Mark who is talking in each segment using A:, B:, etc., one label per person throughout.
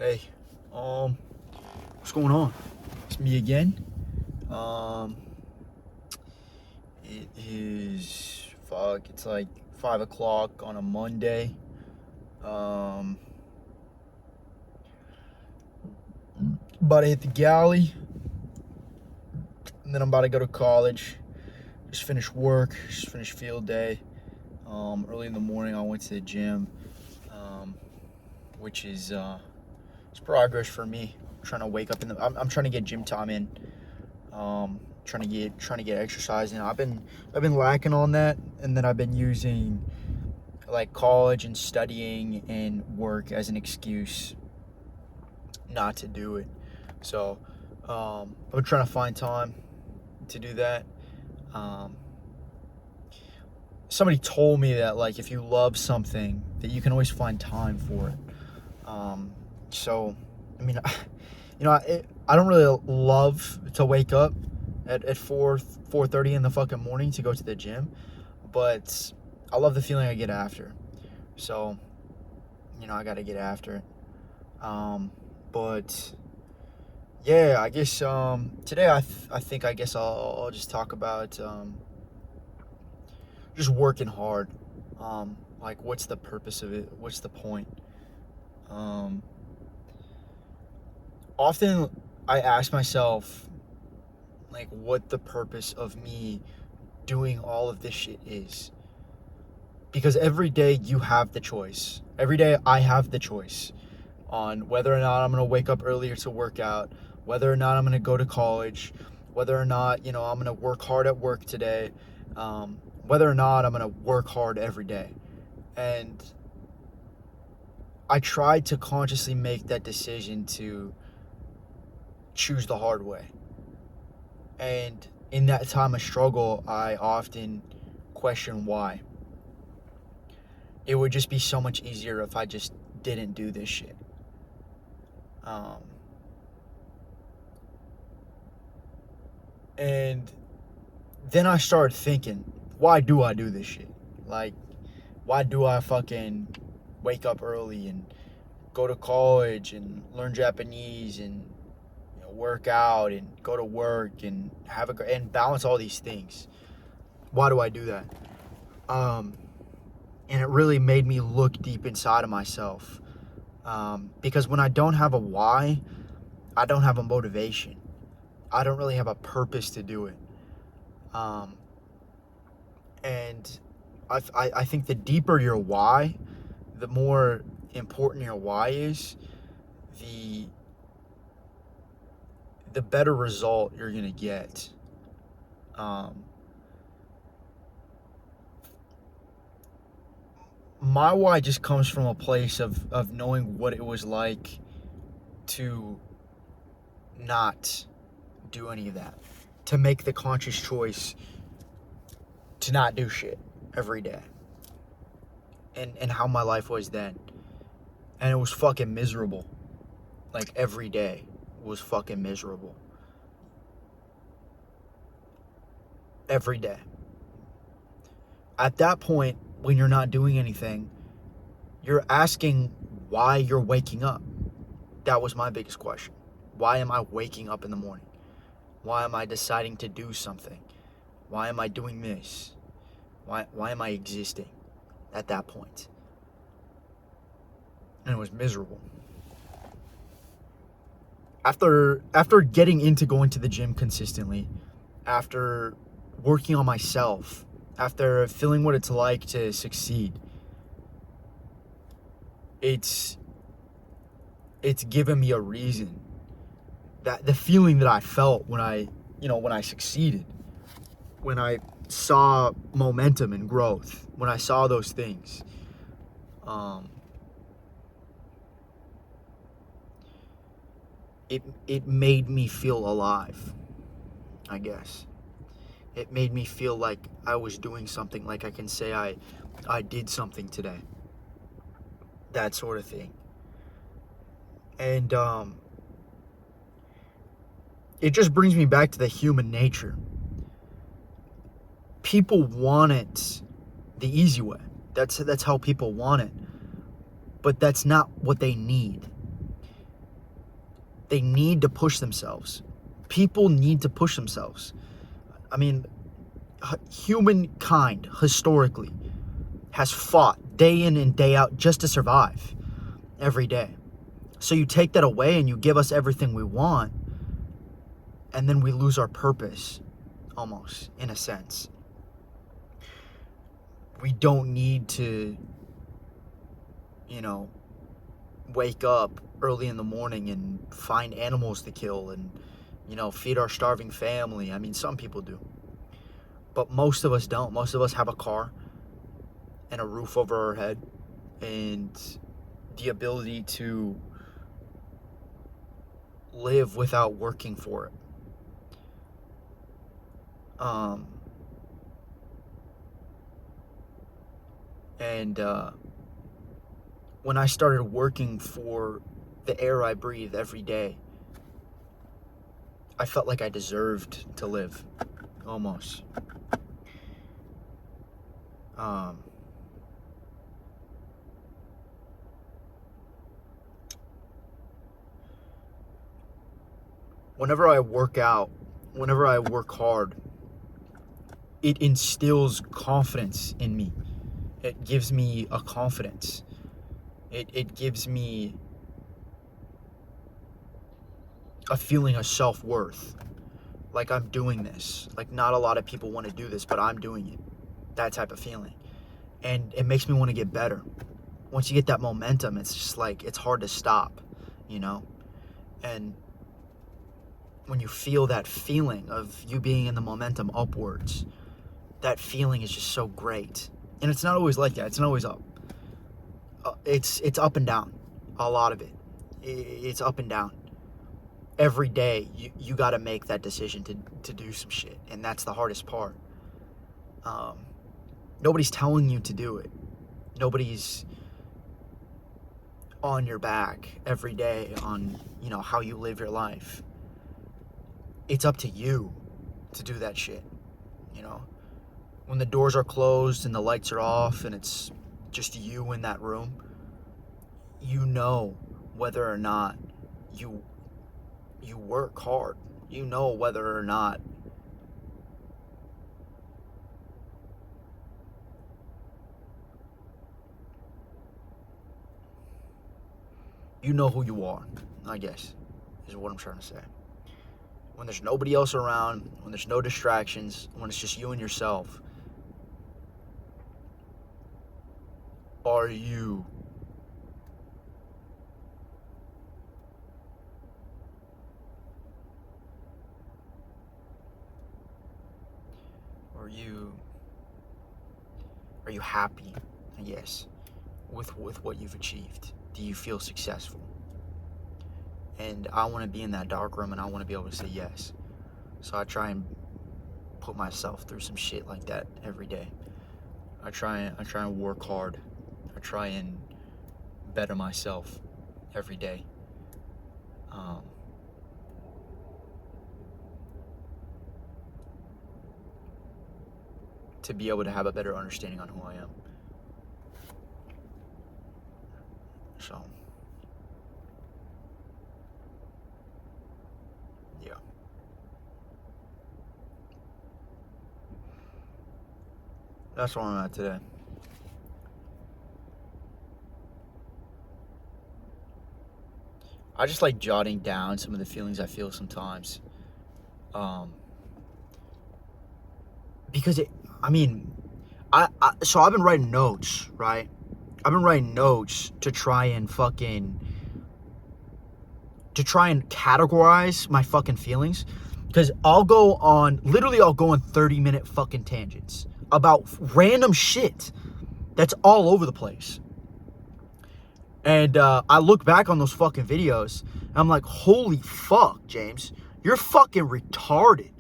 A: Hey, what's going on? It's me again. Um, it is it's like 5 o'clock on a Monday. Um, About to hit the galley, and then I'm about to go to college. Just finished work. Just finished field day. Early in the morning, I went to the gym, um, which is it's progress for me. I'm trying to wake up I'm trying to get gym time in. Trying to get exercise in. I've been lacking on that, and then I've been using like college and studying and work as an excuse not to do it. So I've been trying to find time to do that. Um, Somebody told me that like if you love something, that you can always find time for it. So I mean, I don't really love to wake up at 4:30 in the fucking morning to go to the gym, but I love the feeling I get after. So, I got to get after it. But yeah, I guess today I think I guess I'll just talk about just working hard. Like what's the purpose of it? What's the point? Um, Often I ask myself like what the purpose of me doing all of this shit is. Because every day you have the choice. Every day I have the choice on whether or not I'm going to wake up earlier to work out, whether or not I'm going to go to college, whether or not, I'm going to work hard at work today, whether or not I'm going to work hard every day. And I tried to consciously make that decision to choose the hard way. And in that time of struggle, I often question why. It would just be so much easier if I just didn't do this shit. And then I started thinking, why do I do this shit? Like, why do I fucking wake up early and go to college and learn Japanese and work out and go to work and and balance all these things? Why do I do that? And it really made me look deep inside of myself. Because when I don't have a why, I don't have a motivation. I don't really have a purpose to do it. And I think the deeper your why, the more important your why is, the better result you're going to get. My why just comes from a place of knowing what it was like to not do any of that, to make the conscious choice to not do shit every day, and how my life was then. And it was fucking miserable. Like every day was fucking miserable. Every day. At that point, when you're not doing anything, you're asking why you're waking up. That was my biggest question. Why am I waking up in the morning? Why am I deciding to do something? Why am I doing this? Why am I existing at that point? And it was miserable. After getting into going to the gym consistently, after working on myself, after feeling what it's like to succeed, it's given me a reason. That the feeling that I felt when I succeeded, when I saw momentum and growth, when I saw those things, it made me feel alive, I guess. It made me feel like I was doing something, like I can say I did something today. That sort of thing. And it just brings me back to the human nature. People want it the easy way. That's how people want it. But that's not what they need. They need to push themselves. People need to push themselves. I mean, humankind, historically, has fought day in and day out just to survive every day. So you take that away and you give us everything we want, and then we lose our purpose, almost, in a sense. We don't need to, wake up early in the morning and find animals to kill and, feed our starving family. I mean, some people do. But most of us don't. Most of us have a car and a roof over our head and the ability to live without working for it. When I started working for the air I breathe every day, I felt like I deserved to live, almost. Whenever I work out, whenever I work hard, it instills confidence in me. It gives me a confidence. It gives me a feeling of self-worth. Like I'm doing this. Like not a lot of people want to do this, but I'm doing it. That type of feeling. And it makes me want to get better. Once you get that momentum, it's just like, it's hard to stop, And when you feel that feeling of you being in the momentum upwards, that feeling is just so great. And it's not always like that. It's not always up. It's up and down. A lot of it. It's up and down. Every day, you got to make that decision to do some shit. And that's the hardest part. Nobody's telling you to do it. Nobody's on your back every day on, how you live your life. It's up to you to do that shit, When the doors are closed and the lights are off and it's just you in that room, whether or not you work hard. Whether or not you know who you are, I guess, is what I'm trying to say. When there's nobody else around, when there's no distractions, when it's just you and yourself, are you happy, I guess, with what you've achieved? Do you feel successful? And I want to be in that dark room and I want to be able to say yes. So I try and put myself through some shit like that every day. I try and work hard. I try and better myself every day. To be able to have a better understanding on who I am. So, yeah. That's where I'm at today. I just like jotting down some of the feelings I feel sometimes. Because so I've been writing notes, right? I've been writing notes to try and categorize my fucking feelings. Because I'll go on 30-minute fucking tangents about random shit that's all over the place. And I look back on those fucking videos, and I'm like, holy fuck, James, you're fucking retarded.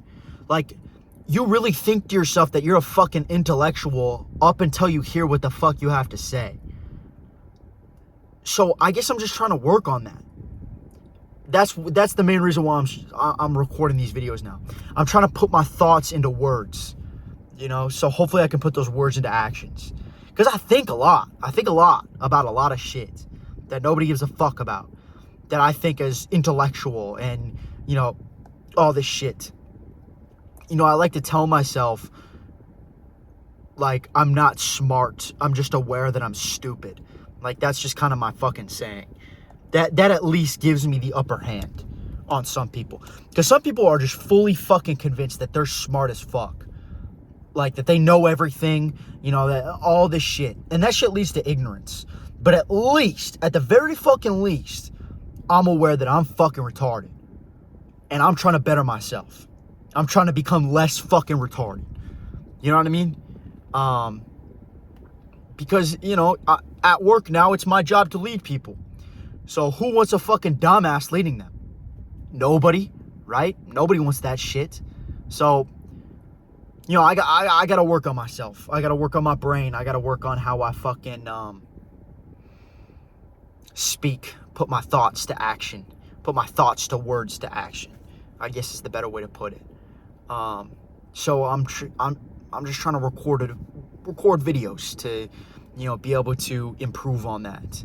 A: Like, you really think to yourself that you're a fucking intellectual up until you hear what the fuck you have to say. So I guess I'm just trying to work on that. That's the main reason why I'm recording these videos now. I'm trying to put my thoughts into words, so hopefully I can put those words into actions. Because I think a lot. I think a lot about a lot of shit that nobody gives a fuck about. that I think is intellectual and, you know, all this shit. You know, I like to tell myself, like, I'm not smart. I'm just aware that I'm stupid. Like, that's just kind of my fucking saying. That at least gives me the upper hand on some people. Because some people are just fully fucking convinced that they're smart as fuck. Like, that they know everything, you know, that all this shit. And that shit leads to ignorance. But at least, at the very fucking least, I'm aware that I'm fucking retarded. And I'm trying to better myself. I'm trying to become less fucking retarded. You know what I mean? Because, you know, at work now, it's my job to lead people. So who wants a fucking dumbass leading them? Nobody, right? Nobody wants that shit. So, you know, I got to work on myself. I got to work on my brain. I got to work on how I fucking speak, put my thoughts to action, put my thoughts to words to action. I guess is the better way to put it. So I'm just trying to record videos to, you know, be able to improve on that.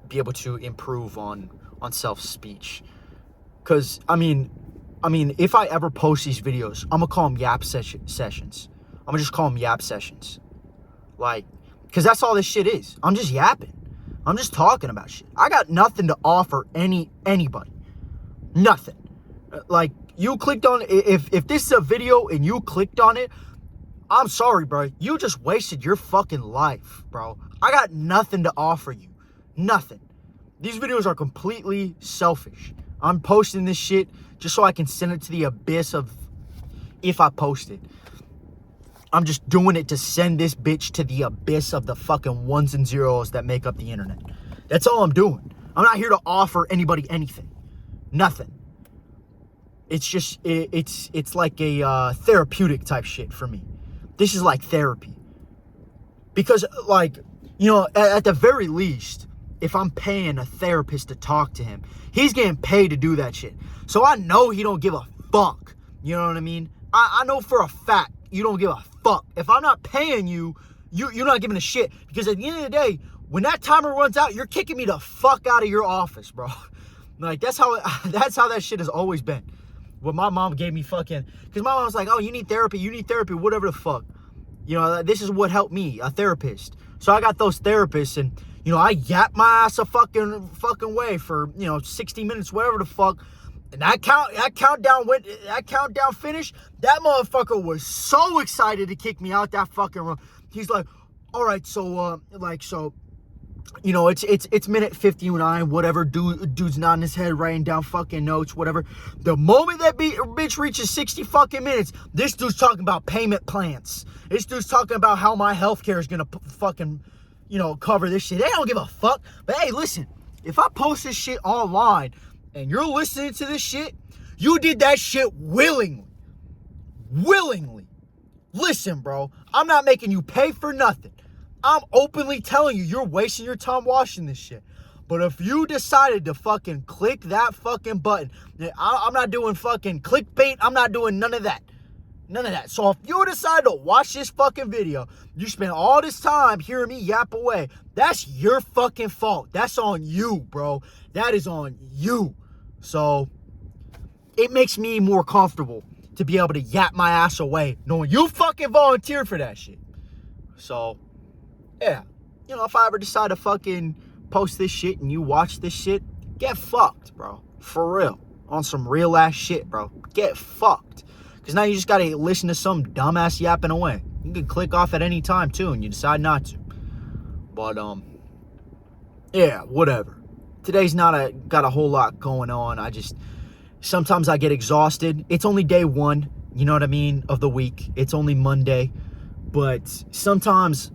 A: Be able to improve on self-speech. Because, I mean, if I ever post these videos, I'm going to call them yap sessions. I'm going to just call them yap sessions. Like, because that's all this shit is. I'm just yapping. I'm just talking about shit. I got nothing to offer anybody. Nothing. Like, you clicked on, if this is a video and you clicked on it, I'm sorry, bro. You just wasted your fucking life, bro. I got nothing to offer you. Nothing. These videos are completely selfish. I'm posting this shit just so I can send it to the abyss of, if I post it. I'm just doing it to send this bitch to the abyss of the fucking ones and zeros that make up the internet. That's all I'm doing. I'm not here to offer anybody anything. Nothing. It's just, it's like a therapeutic type shit for me. This is like therapy. Because, like, you know, at the very least, if I'm paying a therapist to talk to him, he's getting paid to do that shit. So I know he don't give a fuck. You know what I mean? I know for a fact you don't give a fuck. If I'm not paying you, you're not giving a shit. Because at the end of the day, when that timer runs out, you're kicking me the fuck out of your office, bro. Like, that's how that shit has always been. What my mom gave me fucking... Because my mom was like, oh, you need therapy, whatever the fuck. You know, this is what helped me, a therapist. So I got those therapists, and, you know, I yapped my ass a fucking way for, you know, 60 minutes, whatever the fuck. And that countdown finished, that motherfucker was so excited to kick me out that fucking room. He's like, all right, so, you know, it's minute 59, whatever. Dude's nodding his head, writing down fucking notes, whatever. The moment that bitch reaches 60 fucking minutes, this dude's talking about payment plans. This dude's talking about how my healthcare is gonna fucking, you know, cover this shit. They don't give a fuck. But hey, listen, if I post this shit online and you're listening to this shit, you did that shit willingly. Willingly. Listen, bro, I'm not making you pay for nothing. I'm openly telling you, you're wasting your time watching this shit. But if you decided to fucking click that fucking button, I'm not doing fucking clickbait. I'm not doing none of that. None of that. So if you decide to watch this fucking video, you spend all this time hearing me yap away, that's your fucking fault. That's on you, bro. That is on you. So it makes me more comfortable to be able to yap my ass away knowing you fucking volunteered for that shit. So... yeah, you know, if I ever decide to fucking post this shit and you watch this shit, get fucked, bro. For real. On some real ass shit, bro. Get fucked. Because now you just gotta listen to some dumbass yapping away. You can click off at any time, too, and you decide not to. But, yeah, whatever. Today's got a whole lot going on. Sometimes I get exhausted. It's only day 1, you know what I mean, of the week. It's only Monday. But sometimes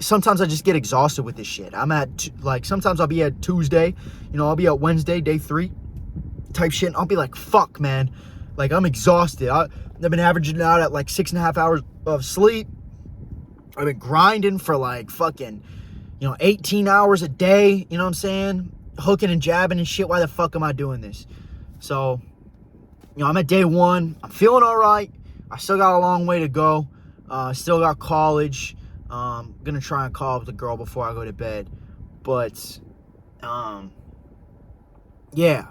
A: I just get exhausted with this shit. Sometimes I'll be at Tuesday, you know, I'll be at Wednesday, day 3 type shit. And I'll be like, fuck, man. Like, I'm exhausted. I've been averaging out at like 6.5 hours of sleep. I've been grinding for like fucking, you know, 18 hours a day. You know what I'm saying? Hooking and jabbing and shit. Why the fuck am I doing this? So, you know, I'm at day 1. I'm feeling all right. I still got a long way to go. Still got college. Gonna try and call up the girl before I go to bed. But Yeah.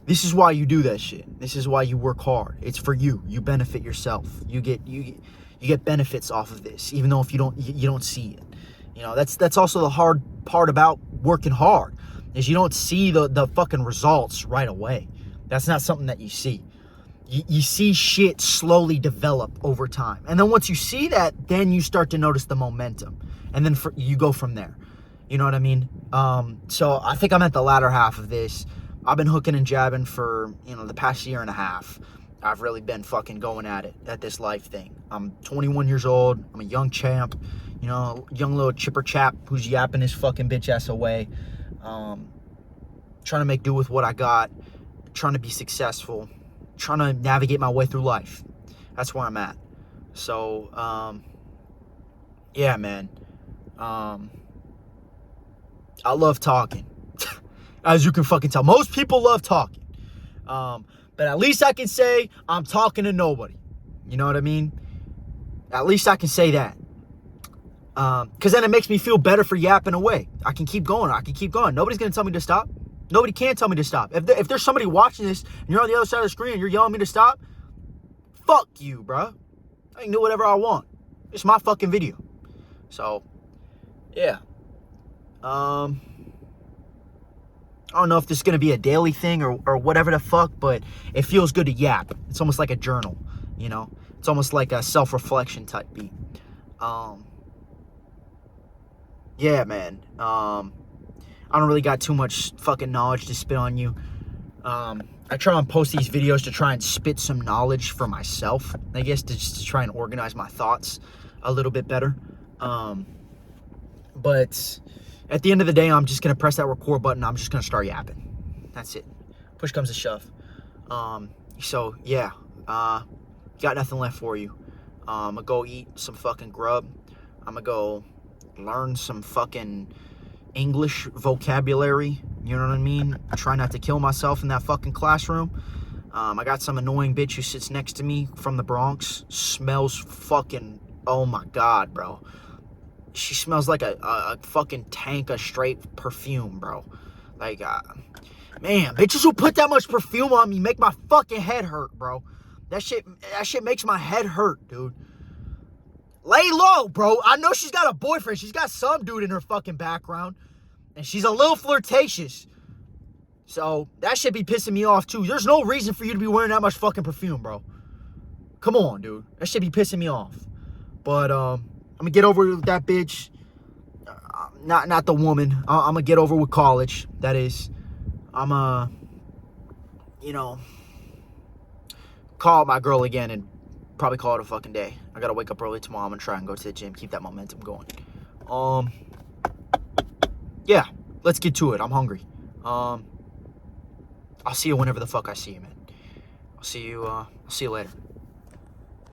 A: This is why you do that shit. This is why you work hard. It's for you. You benefit yourself. You get benefits off of this, even though if you don't see it. You know, that's also the hard part about working hard, is you don't see the fucking results right away. That's not something that you see. You see shit slowly develop over time. And then once you see that, then you start to notice the momentum. And then you go from there. You know what I mean? So I think I'm at the latter half of this. I've been hooking and jabbing for, the past year and a half. I've really been fucking going at this life thing. I'm 21 years old. I'm a young champ. Young little chipper chap who's yapping his fucking bitch ass away. Trying to make do with what I got. Trying to be successful. Trying to navigate my way through life. That's where I'm at. So, yeah, man. I love talking. As you can fucking tell. Most people love talking. But at least I can say I'm talking to nobody. You know what I mean? At least I can say that. Because then it makes me feel better for yapping away. I can keep going. Nobody's going to tell me to stop. Nobody can tell me to stop. If there's somebody watching this and you're on the other side of the screen and you're yelling at me to stop, fuck you, bro. I can do whatever I want. It's my fucking video. So, yeah. I don't know if this is going to be a daily thing or whatever the fuck, but it feels good to yap. It's almost like a journal, It's almost like a self-reflection type beat. Yeah, man. I don't really got too much fucking knowledge to spit on you. I try and post these videos to try and spit some knowledge for myself, I guess, just to try and organize my thoughts a little bit better. But at the end of the day, I'm just going to press that record button. I'm just going to start yapping. That's it. Push comes to shove. So, yeah. Got nothing left for you. I'm going to go eat some fucking grub. I'm going to go learn some fucking English vocabulary. You know what I mean? Try not to kill myself in that fucking classroom. I got some annoying bitch who sits next to me from the Bronx. Smells fucking... Oh, my God, bro. She smells like a fucking tank of straight perfume, bro. Like, man, bitches who put that much perfume on me make my fucking head hurt, bro. That shit makes my head hurt, dude. Lay low, bro. I know she's got a boyfriend. She's got some dude in her fucking background. And she's a little flirtatious. So, that shit be pissing me off, too. There's no reason for you to be wearing that much fucking perfume, bro. Come on, dude. That shit be pissing me off. But, I'm gonna get over with that bitch. Not the woman. I'm gonna get over with college. That is. I'm call my girl again and probably call it a fucking day. I gotta wake up early tomorrow. I'm gonna try and go to the gym, keep that momentum going. Yeah, let's get to it. I'm hungry. I'll see you whenever the fuck I see you, man. I'll see you later.